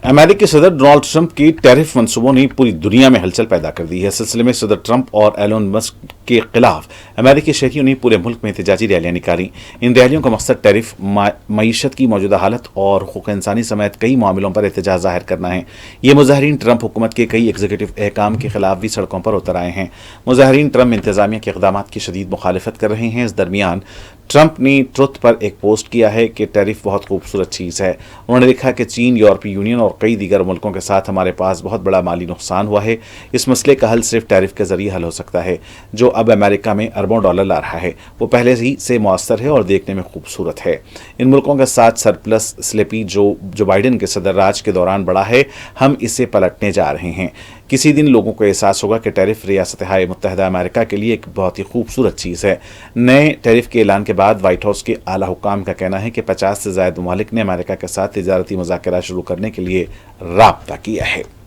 अमेरिकी सदर Donald Trump की टैरिफ मंसूबों ने पूरी दुनिया में हलचल पैदा कर दी है। इस सिलसिले में सदर ट्रंप और एलोन मस्क के खिलाफ अमेरिकी शहरियों ने पूरे मुल्क में एहतजाजी रैलियां निकाली। इन रैलियों का मकसद टैरिफ, मईशत की मौजूदा हालत और हुकूक इंसानी समेत कई मामलों पर एहतजाज जाहिर करना है। ये मुजाहरीन ट्रंप हुकूमत के कई एग्जीक्यूटिव अहकाम के खिलाफ भी सड़कों पर उतर आए हैं। मुजाहरीन ट्रंप इंतजामिया के इक़दामात की शदीद मुखालिफत कर रहे हैं। इस दरमियान ट्रंप ने ट्रुथ पर एक पोस्ट किया है कि टैरिफ बहुत खूबसूरत चीज़ है। उन्होंने लिखा कि चीन, यूरोपीय यूनियन और कई दीगर मुल्कों के साथ हमारे पास बहुत बड़ा माली नुकसान हुआ है। इस मसले का हल सिर्फ टैरिफ के जरिए हल हो सकता है, जो अब अमेरिका में अरबों डॉलर ला रहा है। वो ही से मौसर है और देखने में खूबसूरत है। इन मुल्कों के साथ सरप्लस स्लेपी जो बाइडेन के सदर राज के दौरान बढ़ा है, हम इसे पलटने जा रहे हैं। किसी दिन लोगों को एहसास होगा कि टैरिफ रियासत-ए मुत्तहिदा अमेरिका के लिए एक बहुत ही खूबसूरत चीज़ है। नए टैरिफ के ऐलान के बाद व्हाइट हाउस के आला हुक्काम का कहना है कि 50 से ज़ायद ममालिक ने अमेरिका के साथ तिजारती मुज़ाकरा शुरू करने के लिए राब्ता किया है।